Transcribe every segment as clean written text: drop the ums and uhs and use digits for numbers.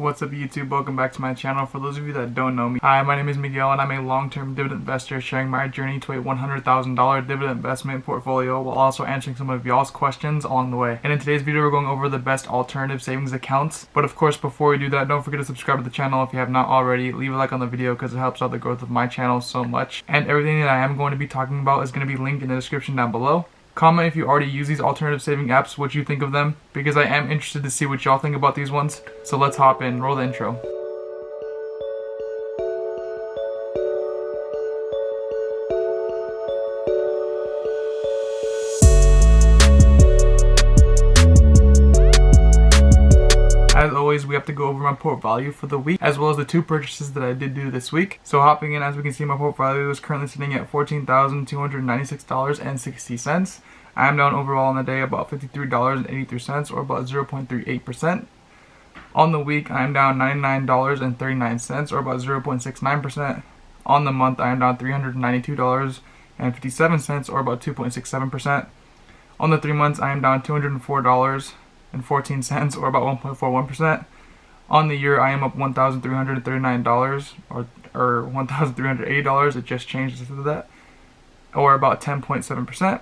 What's up YouTube? Welcome back to my channel. For those of you that don't know me, hi, my name is Miguel and I'm a long-term dividend investor sharing my journey to a $100,000 dividend investment portfolio while also answering some of y'all's questions along the way. And in today's video we're going over the best alternative savings accounts. But of course, before we do that, don't forget to subscribe to the channel if you have not already. Leave a like on the video because it helps out the growth of my channel so much. And everything that I am going to be talking about is going to be linked in the description down below. Comment if you already use these alternative saving apps, what you think of them, because I am interested to see what y'all think about these ones. So let's hop in, roll the intro. As always, we have to go over my port value for the week, as well as the two purchases that I did do this week. So hopping in, as we can see, my port value is currently sitting at $14,296.60. I am down overall on the day about $53.83, or about 0.38%. On the week, I am down $99.39, or about 0.69%. On the month, I am down $392.57, or about 2.67%. On the 3 months, I am down $204.14, or about 1.41%. On the year, I am up $1,339, or $1,380. It just changed to that, or about 10.7%.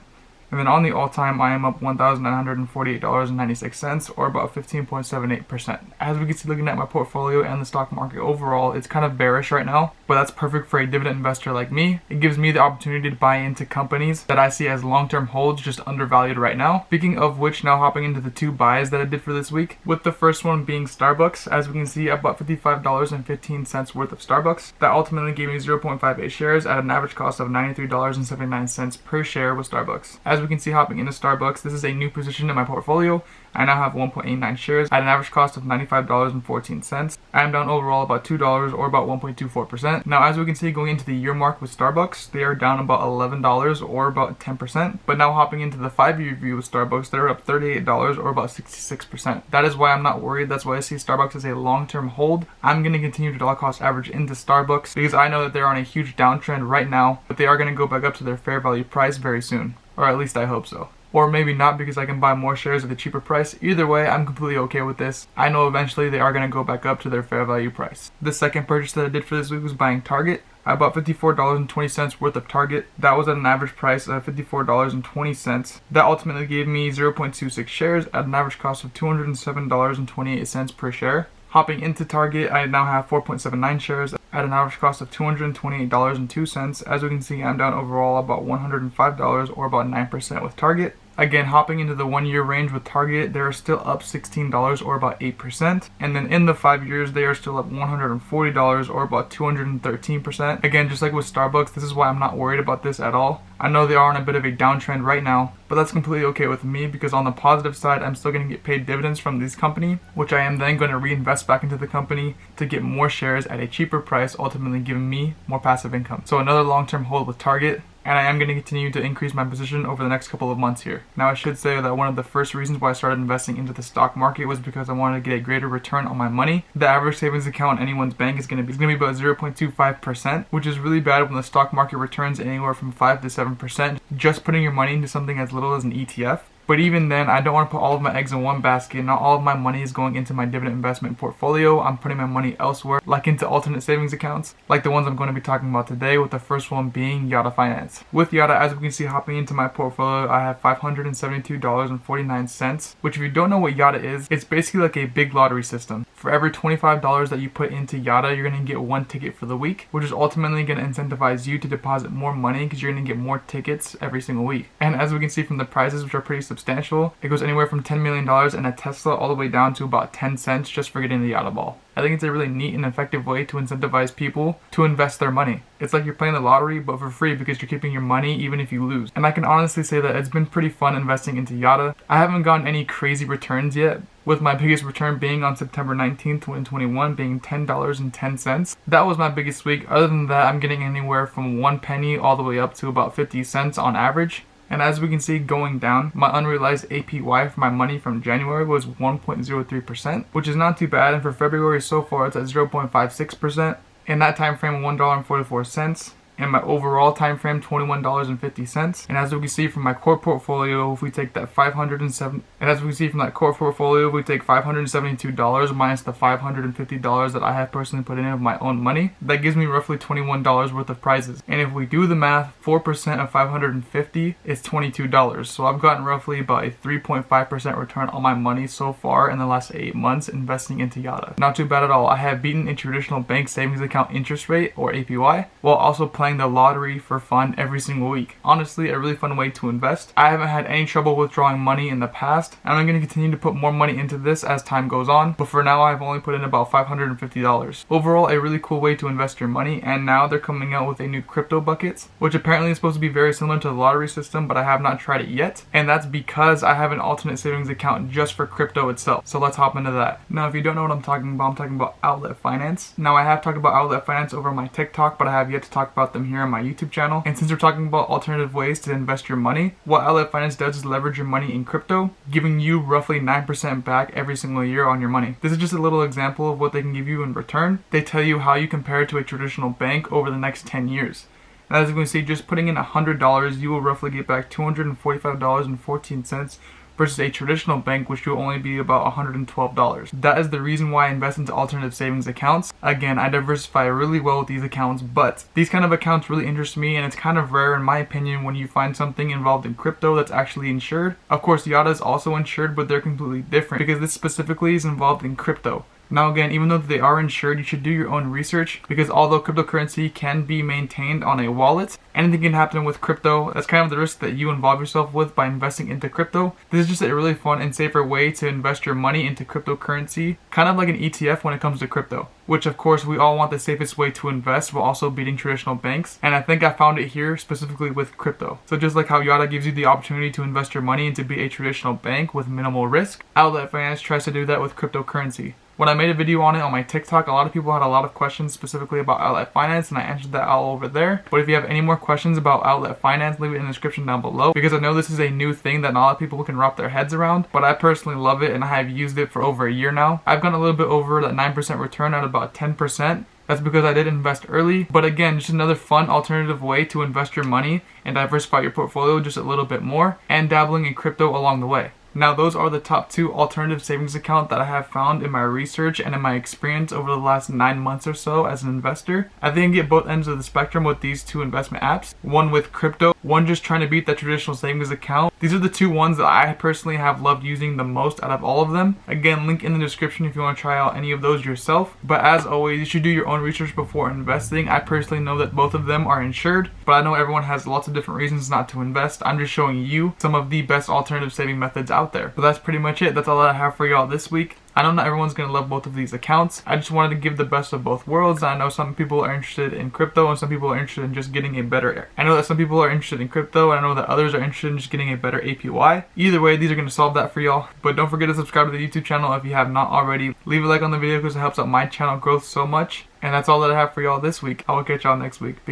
And then on the all-time, I am up $1,948.96, or about 15.78%. As we can see, looking at my portfolio and the stock market overall, it's kind of bearish right now, but that's perfect for a dividend investor like me. It gives me the opportunity to buy into companies that I see as long-term holds, just undervalued right now. Speaking of which, now hopping into the two buys that I did for this week, with the first one being Starbucks. As we can see, I bought $55.15 worth of Starbucks. That ultimately gave me 0.58 shares at an average cost of $93.79 per share with Starbucks. As we can see, hopping into Starbucks, this is a new position in my portfolio. I now have 1.89 shares at an average cost of $95.14. I am down overall about $2, or about 1.24%. Now, as we can see, going into the year mark with Starbucks, they are down about $11, or about 10%. But now hopping into the 5-year view with Starbucks, they're up $38, or about 66%. That is why I'm not worried. That's why I see Starbucks as a long-term hold. I'm going to continue to dollar cost average into Starbucks because I know that they're on a huge downtrend right now, but they are going to go back up to their fair value price very soon. Or at least I hope so. Or maybe not, because I can buy more shares at a cheaper price. Either way, I'm completely okay with this. I know eventually they are going to go back up to their fair value price. The second purchase that I did for this week was buying Target. I bought $54.20 worth of Target. That was at an average price of $54.20. That ultimately gave me 0.26 shares at an average cost of $207.28 per share. Hopping into Target, I now have 4.79 shares at an average cost of $228.02. As we can see, I'm down overall about $105, or about 9% with Target. Again, hopping into the 1 year range with Target, they are still up $16, or about 8%. And then in the 5 years, they are still up $140, or about 213%. Again, just like with Starbucks, this is why I'm not worried about this at all. I know they are on a bit of a downtrend right now, but that's completely okay with me because on the positive side, I'm still going to get paid dividends from this company, which I am then going to reinvest back into the company to get more shares at a cheaper price, ultimately giving me more passive income. So another long-term hold with Target. And I am going to continue to increase my position over the next couple of months here. Now, I should say that one of the first reasons why I started investing into the stock market was because I wanted to get a greater return on my money. The average savings account in anyone's bank is going to be about 0.25%, which is really bad when the stock market returns anywhere from 5 to 7%. Just putting your money into something as little as an ETF. But even then, I don't want to put all of my eggs in one basket. Not all of my money is going into my dividend investment portfolio. I'm putting my money elsewhere, like into alternate savings accounts, like the ones I'm going to be talking about today, with the first one being Yada Finance. With Yada, as we can see, hopping into my portfolio, I have $572.49, which if you don't know what Yada is, it's basically like a big lottery system. For every $25 that you put into Yada, you're going to get one ticket for the week, which is ultimately going to incentivize you to deposit more money because you're going to get more tickets every single week. And as we can see from the prizes, which are pretty substantial, it goes anywhere from $10 million in a Tesla all the way down to about 10 cents just for getting the Yada ball. I think it's a really neat and effective way to incentivize people to invest their money. It's like you're playing the lottery, but for free because you're keeping your money even if you lose. And I can honestly say that it's been pretty fun investing into Yada. I haven't gotten any crazy returns yet, with my biggest return being on September 19th, 2021, being $10.10. That was my biggest week. Other than that, I'm getting anywhere from 1 penny all the way up to about 50 cents on average. And as we can see going down, my unrealized APY for my money from January was 1.03%, which is not too bad. And for February so far, it's at 0.56%. In that time frame, $1.44. and my overall time frame $21.50. And as we can see from my core portfolio, if we take that $572 minus the $550 that I have personally put in of my own money, that gives me roughly $21 worth of prizes. And if we do the math, 4% of 550 is $22. So I've gotten roughly about a 3.5% return on my money so far in the last 8 months investing into Yada. Not too bad at all. I have beaten a traditional bank savings account interest rate, or APY, while also playing the lottery for fun every single week. Honestly, a really fun way to invest. I haven't had any trouble withdrawing money in the past, and I'm going to continue to put more money into this as time goes on, but for now I've only put in about $550. Overall, a really cool way to invest your money, and now they're coming out with a new crypto buckets, which apparently is supposed to be very similar to the lottery system, but I have not tried it yet, and that's because I have an alternate savings account just for crypto itself. So let's hop into that. Now, if you don't know what I'm talking about outlet finance. Now, I have talked about outlet finance over my TikTok, but I have yet to talk about them here on my YouTube channel. And since we're talking about alternative ways to invest your money, what outlet finance does is leverage your money in crypto, giving you roughly 9% back every single year on your money. This is just a little example of what they can give you in return. They tell you how you compare it to a traditional bank over the next 10 years. And as you can see, just putting in $100, you will roughly get back $245.14 versus a traditional bank, which will only be about $112. That is the reason why I invest into alternative savings accounts. Again, I diversify really well with these accounts, but these kind of accounts really interest me, and it's kind of rare in my opinion when you find something involved in crypto that's actually insured. Of course, Yada is also insured, but they're completely different because this specifically is involved in crypto. Now again, even though they are insured, you should do your own research, because although cryptocurrency can be maintained on a wallet, anything can happen with crypto. That's kind of the risk that you involve yourself with by investing into crypto. This is just a really fun and safer way to invest your money into cryptocurrency, kind of like an ETF when it comes to crypto, which of course we all want the safest way to invest while also beating traditional banks, and I think I found it here specifically with crypto. So just like how Yada gives you the opportunity to invest your money into be a traditional bank with minimal risk, outlet finance tries to do that with cryptocurrency. When I made a video on it on my TikTok, a lot of people had a lot of questions specifically about outlet finance, and I answered that all over there. But if you have any more questions about outlet finance, leave it in the description down below, because I know this is a new thing that not a lot of people can wrap their heads around, but I personally love it and I have used it for over a year now. I've gotten a little bit over that 9% return at about 10%. That's because I did invest early, but again, just another fun alternative way to invest your money and diversify your portfolio just a little bit more, and dabbling in crypto along the way. Now, those are the top 2 alternative savings accounts that I have found in my research and in my experience over the last 9 months or so as an investor. I think I get both ends of the spectrum with these 2 investment apps. One with crypto, one just trying to beat that traditional savings account. These are the 2 ones that I personally have loved using the most out of all of them. Again, link in the description if you want to try out any of those yourself. But as always, you should do your own research before investing. I personally know that both of them are insured, but I know everyone has lots of different reasons not to invest. I'm just showing you some of the best alternative saving methods out there. But that's pretty much it. That's all that I have for y'all this week. I know not everyone's going to love both of these accounts. I just wanted to give the best of both worlds. I know some people are interested in crypto and some people are interested in just getting a better... I know that some people are interested in crypto and I know that others are interested in just getting a better APY. Either way, these are going to solve that for y'all. But don't forget to subscribe to the YouTube channel if you have not already. Leave a like on the video because it helps out my channel growth so much. And that's all that I have for y'all this week. I will catch y'all next week. Peace.